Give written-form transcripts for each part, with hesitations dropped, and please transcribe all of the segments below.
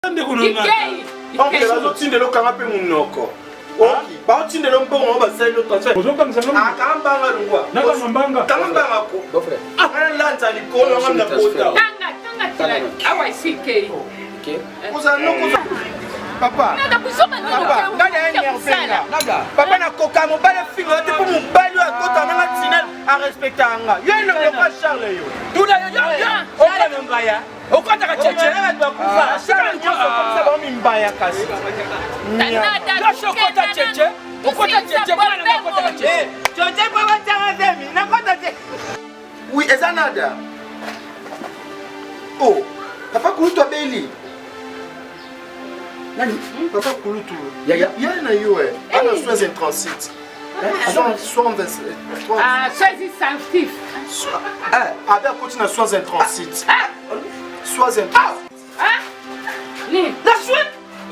Papa, papa na koka mobile fille te pour mobile à kota na tinel à respecter anga. Yo ne pas Charles yo. Tula yo. O ka mbaya. O ka taka cheche na ba kufa. Charles yo comme ça ba mbaya kasi. Na shokota cheche. O kota cheche ba na kota cheche. Cheche ba ba tanga demi na kota cheche. Oui, ezanada. Oh, papa kuluto beli. Nani? Papa Kouloutou. Yaya na yo ana soins intransit. Soins sensitifs. Avec continue soins intransit. Soins intransit. Ni. La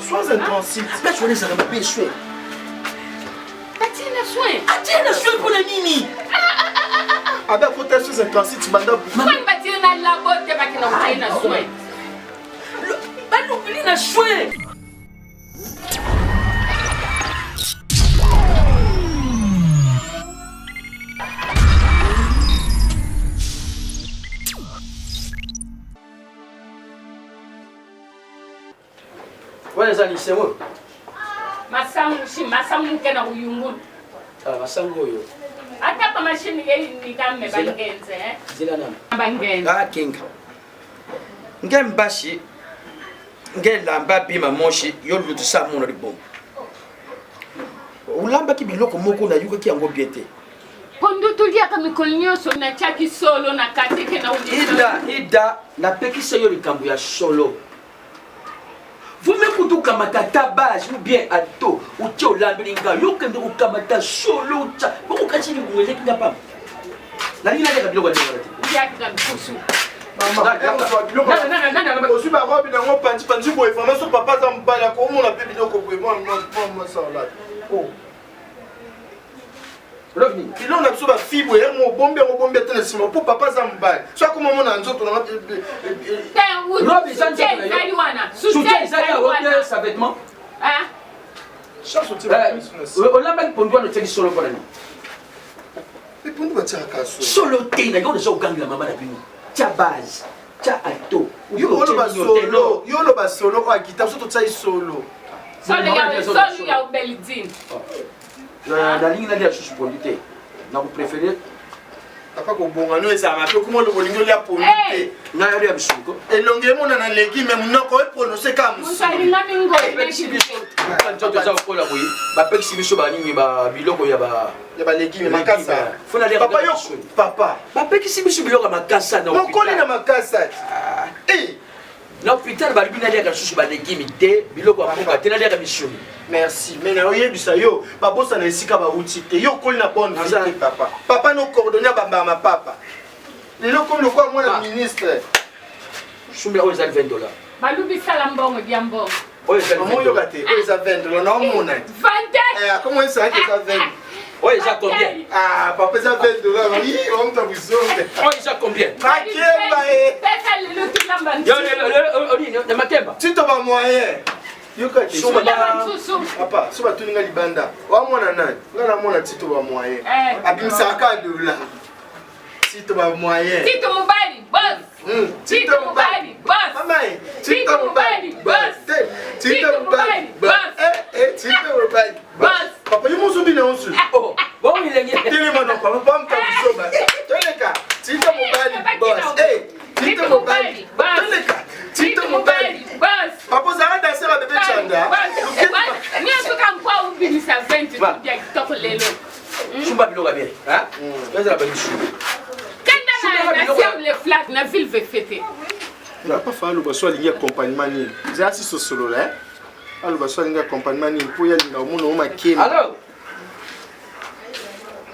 soins intransit. La soins ça va pas soin. Atina soin pour les nini. Avec côté soins intransit banda. Soin batina na la botte ba kina na soin. Ba l'oubli na soin. Wale za nisemo? Masangu kena uyungu. Masangu yo. Ata pa machine ni kame bangenze Zila nama. Bangenze. Kinga. Ngembashi. Ngelamba bima moshi yo lutu sa mona ribom. Ulamba ki biloko moko na yuka ki yango biete. Pondo tulia kama kolnyoso na chaki solo na kateke na uli. Ida na pekisa yo likambu ya solo. Vous me kutu kamata tabage ou bien ato ou tio lambilinga yo kende ku kamata solo cha ko kachini ngwele kinga la nina de kabilo kwa nini ya kabikusu mama na osu ba robi na ngo panji boy information papa za mbala ko mo na pe biloko boy mo ça là oh Rovni il on a besoin de fibre et mo bombe tena sima pour papa za mbala so ko mo na nzoto na Robi sanza soutien Isaiah Robi sa vêtement chasse on l'a pas pondu no teki solo pour nous et pondu ba tira kaso solo te na yo zo ganga mama na bino tia base tia ato yo lo ba solo kwa guitare so to tsa solo solo ya Beldin la ligne là je suis polité na vous préférez papa ko bonga no esa ma pe ko mo lo bolingo ya polité na ya ya bisuko elonge mona na legi mais munoko e prononcer comme ça musalinga mingo nzoto za kola boyi ba pexi biso ba nini ba biloko ya ba legi mais makasa fona le papa yo papa ba pexi biso biloko makasa na okoli na makasa na hôpital ba libina le ka susu ba legi te biloko aponga tena le ka mission. Merci. Mais na oyebisa yo ba bossa na esika ba utite yo koli na bonne vie papa. Papa no coordonner ba ma papa. Lelo comme le quoi moi le ministre. Shumba o za $20. Balubi salambongo biambongo. O za $20. Yo gâté, o za $20 na mona. 20. Comment ça que ça 20? O za combien? Papa ça $20. Oui, on t'a besoin. O za combien? Makemba Pesa lelo tulamba. Yo le makemba. Tu to ba moyen. Yoka te papa so batuni nga libanda wa mwana nani ngana mwana tito ba moyen abimisaka dola tito ba moyen tito mobali boss tito mobali boss mama tito mobali boss tito mobali boss tito mobali boss papa yumo zumbi na onsu oh bon il est tele mano papa pam ka bisoba toleka tito mobali boss tito mobali toleka tito mobali boss papa za danser la bébé chanda ni asuka mpa ubinisa 20 ya kitoko lelo shumba biloko bien hein pesa ba bishu kenda na siam le flat na ville veut fêter papa fa lo baso alingi accompagnement ni za si solo là alo baso alingi accompagnement ni po ya linga muno o makemi alors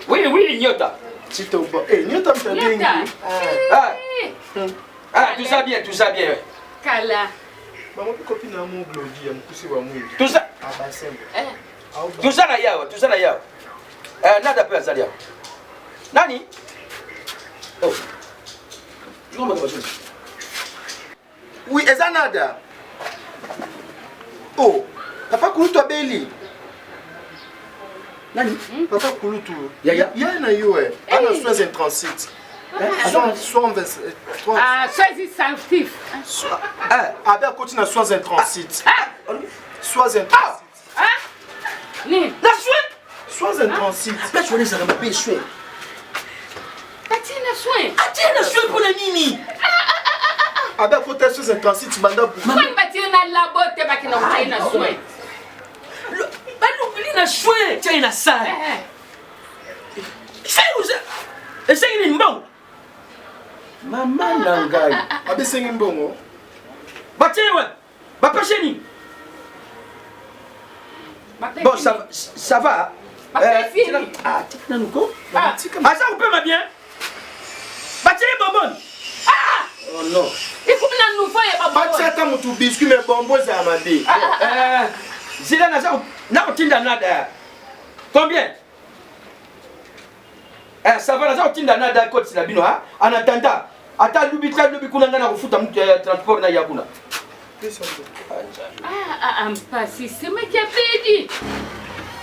oui nyota tito bo nyota mtadengi tout ça bien kala maman copine na mon blodi ya mkusi wa mwingi tout ça tout ça na yawa nada pe azalia nani oh oui ezanada Oh, papa Kulutu abeli. Nani? Papa Kulutu. Yaya. Yaya na yo eh. Ana soins en transit. Sois sensitif. Ah, ben continue à soins en transit. Soins en transit. Ni. La soin. Soins en transit. La soin les arabes bien soin. Atina soin. Atina soin pour la nini. Ah ben côté soins en transit banda pour. Quand batina la botte bakina utina soin. Balubili soin, tiens na salle. C'est où ça? Et c'est une bonne. Maman nangai. Abe sengi mbongo. Batewe. Bapacheni. Bon, ça va. Ah, tu n'as pas. Ah, ça vous peut ma bien. Batewe bonbon. Ah! Oh non. Il faut que nous voyons pas bonbon. Batia ta mutu biscuit mais bonbon ça m'a dit. Zila na ça na otinda nada. Combien? Ça va na ça otinda nada côté la bino hein. En attendant, ata lubi kuna ngana kufuta transport na yakuna. Mpasi, c'est moi qui a payé.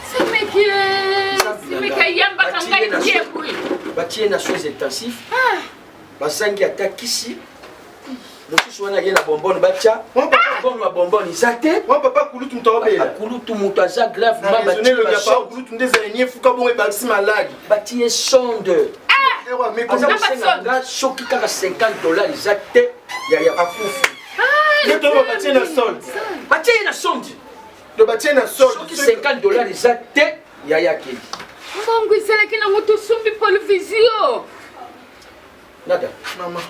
C'est moi qui yamba kangai kiepui. Batie na choses intensives. Basangi atakisi. Mosusu wana yena bonbon batia. Bonbon wa bonbon izate. Moi papa Kulutu mtobela. Kulutu mutu aza grave ma batie le papa Kulutu ndezanye fuka bon e balsi malade. Batie sonde. Mais comment ça choki kaka $50 izate ya afufu. Mais toi batie na solde. Batie na sonde. De batie na solde. Choki $50 izate ya yake. Ngongo isela kina mutu sumbi polvisio. Nada. Maman.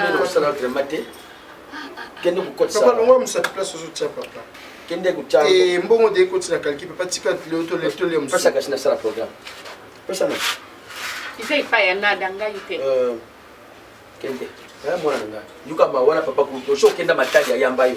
Kende kusala kremate. Kende kukotsa. Papa longo msati place ozo tia papa. Kende kuchanga. Mbongo de koti na kalki papa tika to le mso. Pasa kasi na sala programme. Pasa na. Isai pa ya nada ngai te. Kende. Mwana nga. Yuka mawana papa Kulutu. Sho kenda matali ya yamba yo.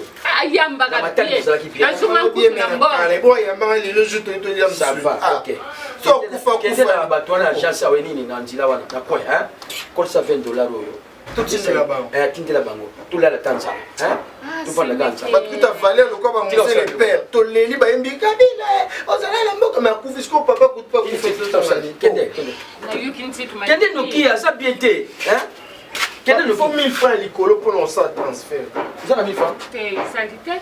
Yamba ga. Matali zala kipia. Asuma kuna mbongo. Allez, bon yamba le jeu to le mso. Ça va. OK. So kufa Kende na batwana agence awe nini na nzila wana na point hein. Kosa $20 oyo. Tout est là-bas. Tindela bango. Tout là la tanza. Hein? Tout pas la ganza. Ba tout a valeur le quoi ba monter le père. To leli ba yembi kabila. Ozala la mboka ma kufisko papa coûte pas Kende, kende. Na yuki ntitu ma. Kende nokia ça bien té, hein? Kende il faut 1000 francs likolo pour lancer transfert. Vous avez 1000 francs? Te sanité.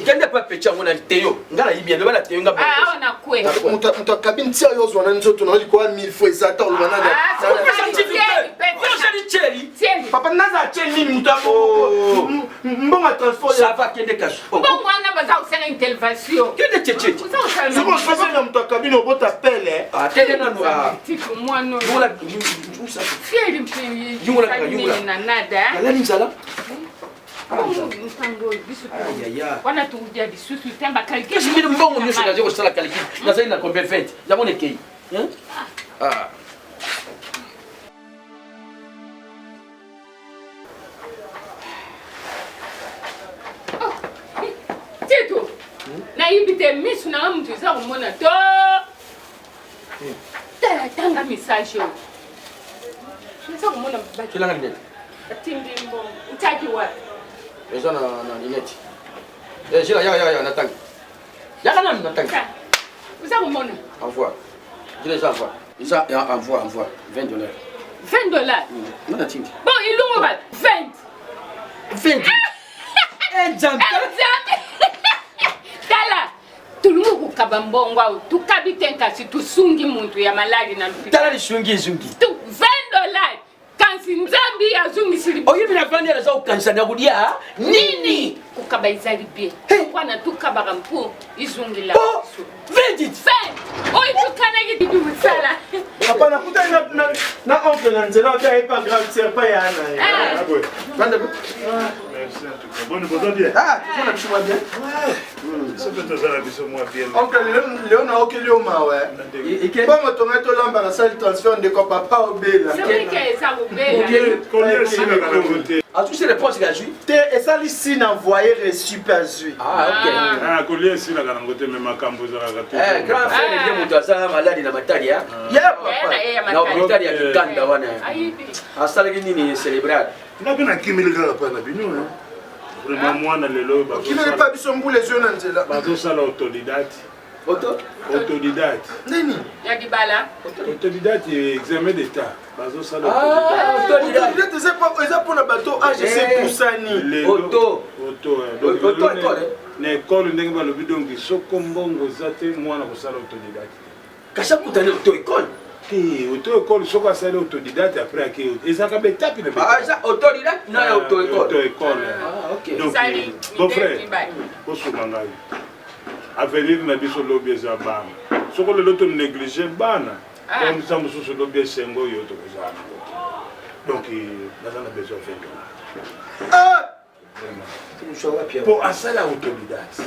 Kende pas pecha ngona teyo. Ngala yibia beba la teyo ngaba. Ona kwe. Muta kabine tia yo zwana nzoto na likwa 1000 francs ezata olwana na. Papa naza cheni mutako. Mbonga transport. Ça va kende cash. Bon wana baza usena intervention. Kende tchétché. C'est bon, je vais dans ta cabine au bout t'appelle hein. Ah kende na noa. Tiku mwana. Yula où ça? Fieri mpenye. Yula. Na nada. Kala nzala. Mpango bisu. Wana tuudia bisusu temba kalike. Qu'est-ce que mbongo nyo sala zero sala kaliki. Na zali na combien fait? Ya mone kei. Hein? Ah. Tito. Na ibite misu na mtu za kumona to. Tanga message yo. Nisa kumona mbaki. Kila ngani? Tindi mbongo. Utaki wapi? Eza na linette. Jila ya natanga. Ya kana natanga. Uza kumona. Envoie. Jila ça envoie. Ça envoie $20. $20. Nada tingi. Bon, il lungo ba 20. 20. Exemple. Tala. Tulungu kukaba mbongo au tukabitenka si tusungi muntu ya malali na lupita. Tala lishungi zungi. Tu $20. Kansi nzambi ya zungi sili. Oyi mina fandi ya zao kanisa na kudia nini? Kukaba izali bie. Kwa na tukaba kampu izungi la. Oh, 20. Oyi tukana kitu msala. Papa nakuta na oncle na nzela bia pas grave c'est pas yana. Ah ouais. Banda. Merci en tout cas. Bonne bonne bien. Ah, tu vois tu vois bien. Ça peut te faire biso moi bien. Oncle Léona okeli ma ouais. Ike. Bon motonga to lamba na salle transfert de papa obela. C'est vrai que ça vous belle. Combien c'est la garantie? Ah, tu sais les poches gratuits? Et ça ici n'envoyé reçu pas vu. Ah, OK. Ah, combien c'est la garantie même makambo za gâteau. Grand frère ndiye mtu azama maladi na matali ya. Yeah papa. Na hospitali ya Kikanda wana. Aibi. Asala nini célébrer? Na kuna kimili kaka pa na bino hein. Vraiment moi na lelo ba. Qui ne pas biso mbule les yeux na nzela. Bazo sala autodidacte. Autodidacte. Nini? Ya dibala. Autodidacte examen d'état. Bazo sala autodidacte. Autodidacte c'est pour na bateau AGC Poussani. Auto école. Na école ndenge ba lobi donc soko mbongo zate mwana ko sala autodidacte. Kasha kutana auto école. Auto école soko sala autodidacte après aki ezaka betapi na betapi. Ah ça autodidacte na auto école. Auto école. Ah OK. Donc bon frère. Bosso mangai. Avenir na biso lobi eza bana. Soko le loto négliger bana. Comme ça mususu lobi sengo yo to kozana. Donc bazana besoin faire. Ah! Pour asala autodidacte.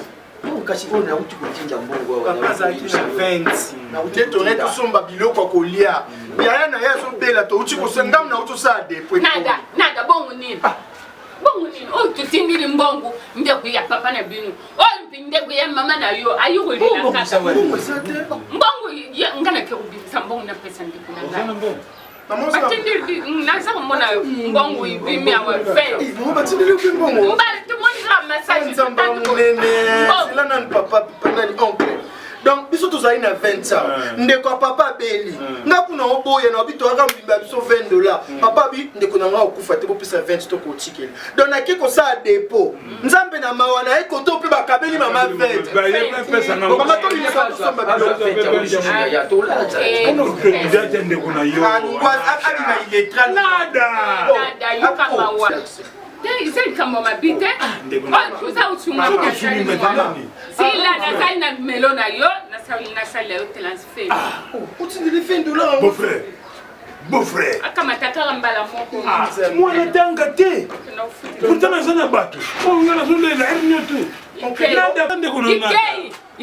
Kasi on a uti kutinja mbongo wa. Papa zaki na 20. Na uti tourner tout son babilo kwa kolia. Ya na ya so bela to uti ko sengam na uti sa depo. Nada bongo nini? Bongo nini? O tutindiri mbongo ndeko ya papa na binu. O ndeko ya mama na yo ayuko lina kaka. Mbongo ya ngana ke ubisa mbongo na pesa ndiko na. Batindiri nasa mona mbongo ibimi awa fe. Mo batindiri mbongo. Mbali tumonira massage tanto nene. Sila na papa nani oncle. Donc biso tozali na 20 ans. Ndeko papa beli. Ngaku na oboye na bito aka mbimba biso $20. Papa bi ndeko na nga okufa te bopisa 20 to ko tikela. Donc na kiko sa dépôt. Nzambe na mawana ekoto pe bakabeli mama 20. Ba ye pesa na. Mama to ni ka kusomba bilo. Ya to la. Ono autodidacte ndeko na yo. Ali na iletra Nada. Yuka mawa. C'est comme ma bite. Oh, tu as aussi ma si la na na melona yo na sala yo transfert. O tindeli $20. Beau frère. Akamata karambala moko. Moi na tanga te. Pourtant na zana bato. On ngana zole la ernoto. Nada ndeko na nada.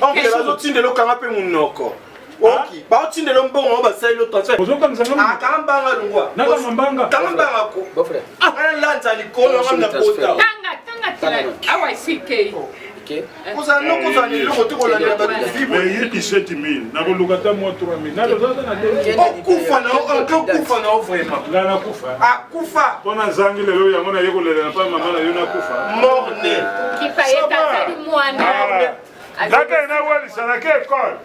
Onke bazo tindelo kanga pe munoko. Ok, ba tindelo mbongo ba sala transfert. Ozoka nzanga. Kambanga lungwa. Naka mambanga. Kambanga ko. Beau frère. Ana lanza likolo ngam na pota. Tanga tala. Awa CK. OK. Koza no koza ni loko to kola na ba vivo. Mais il 17 000. Na kolukata mo 3 000. Na loza na de. Okufa na vraiment. La na kufa. Akufa. Pona zangi lelo yango na yeko lela pa mama na yo na kufa. Morne. Kipayeta tali mwana. Daka na wali sana ke école.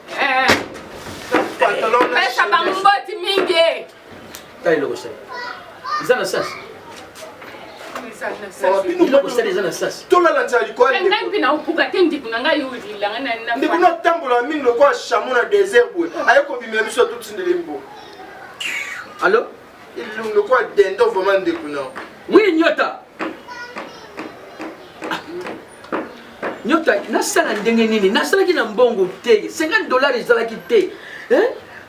Pesa bamboti mingi. Tailo ko sai. Zana sas. Ilo ko sai zana sas. Tola la tali ko. Ngambi na upuka tendi kunanga yuli la na. Ndi kuna tambola mingi lo kwa chameau na désert boy. Ayeko bimela biso tout tindele mbo. Allô? Il le quoi dendo vraiment de kuna. Oui nyota. Nyota nasala ndenge nini? Nasala kina mbongo te. $50 ezalaki te.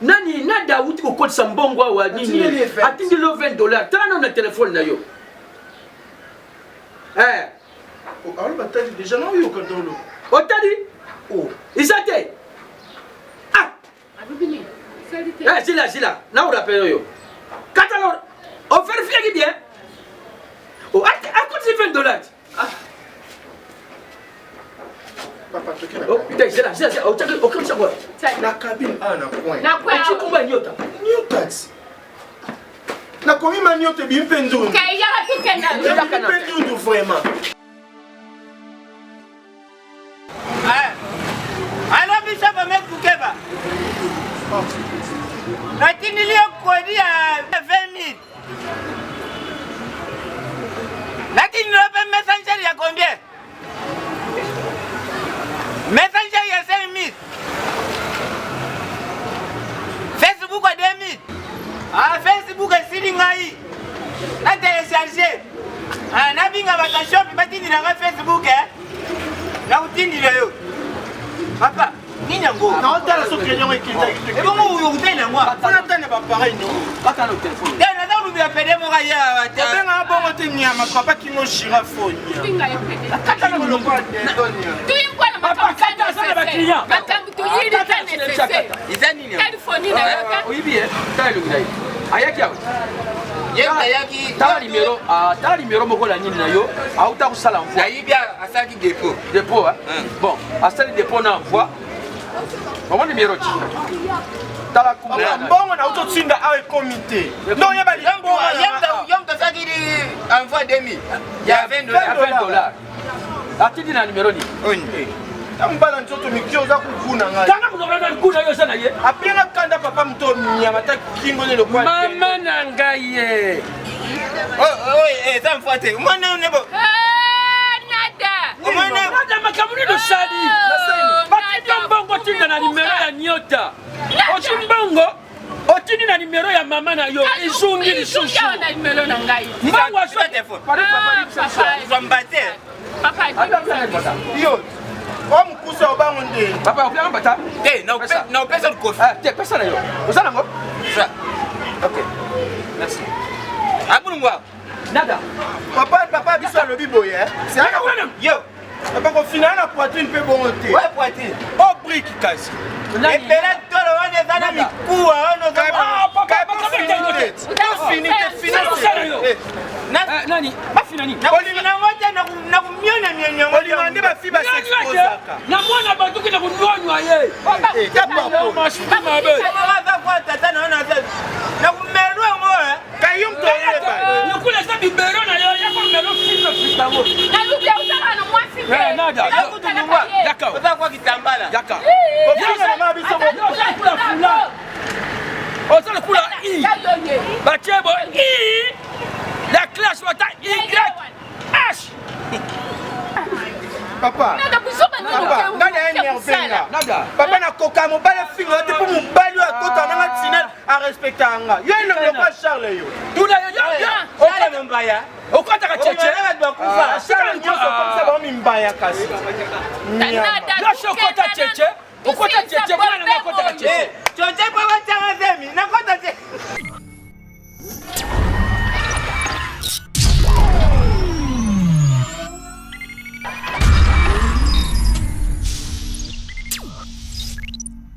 Nani na Daoud ko kotsa mbongo wa nini? Atindi lo $20. Tana na téléphone na yo. Alors batali déjà na yo kadolo. Otadi? Oh, isate. Ah. Abibini. C'est là. Na on rappelle yo. Catalogue. On vérifie qui bien. Oh, à côté $20. Ah. Papa toki na. Oh, putain, c'est là. Oh, tu as aucun savoir. Na cabine na coin. Na kwa. Tu combat nyota. Nyota. Na komi maniote bi mpendu. Kaya tikenda. Mpendu vraiment. Alors bisa ba me kukeba. Lakini leo kodi ya 20 000. Lakini lope messenger ya combien? Messenger ya 5 000. Facebook à 2 000. Ah, Facebook est sitting ngai. Na télécharger. Ah, na binga ba shop batini na Facebook Na utindi leo. Papa, nini yango? Na otala so kenyo ekita. Et bon vous utenda moi. Fona tane ba pareil no. Bata no téléphone. Tena na lubi apede mo kaya. Benga bongo te nyama papa kingo girafone. Pinga yepede. Kata no lokwa dendonia. Tuyingwa na Papa, kata sana ba client. Makambu tuyiri tane sese. Izani ni. Telephone na yaka. Oui bien. Tailo ngai. Ayaki yawo. Yaki. Tala numéro moko la nini na yo. Auta ko sala envoi. Na yibia asaki dépôt. Dépôt hein. Bon, asali dépôt na envoi. Comment numéro ti? Tala kumba. Bongo na uto tsinda awe comité. Non yeba li bongo. Yam ta saki envoi 2 000. Il y a $20. atindi na numéro ni tambala nzoto mikio oza kukuna ngai tanga munokana kuna yo sana ye apenga kanda papa muto nyama ta kingo ne lokwa mama na ngai ye ça me fouette mwana nebo nada makamuni do sali batindi mbongo tinda na numéro ya nyota ochimbongo otindi na numéro ya mama na yo izungi lisusu na numéro na ngai mbongo aswa papa yo omkusa obango nde papa opia mbata na pesa de kofi te pesa na yo osana ngo ça OK merci abulungwa nada papa biso alobi boye c'est yo papa ko finana na poitrine pe bon te ouais poitrine o brique kasi epela tolo wana ezana mikuwa ono nani bafinani olimina ngote na kumiona mienyo olima nde bafi basexposaka na mwana batuki na kunyonywa ye tata naona na kumerua ngoe kayo mtoyeba nikule sa bibero na yo yako mero fita mo na lubia usaka na mwasi ke nada yakutungwa yaka oza kwa kitambala yaka ofuna mama biso kula fula ozala kula i bachebo i la classe wata y h papa ngani ayenervenga papa nakoka mobali fingo te mpo mobali oyo akota nanga tinel arespecta nga yo elongelokwa charle yo tuna Charles Mbaya okotaka cheche charle nyonso komisa bango mimbaya kasi yosho okota cheche okota cheche mwana nanga okotaka cheche choche po batanga zemi nakota che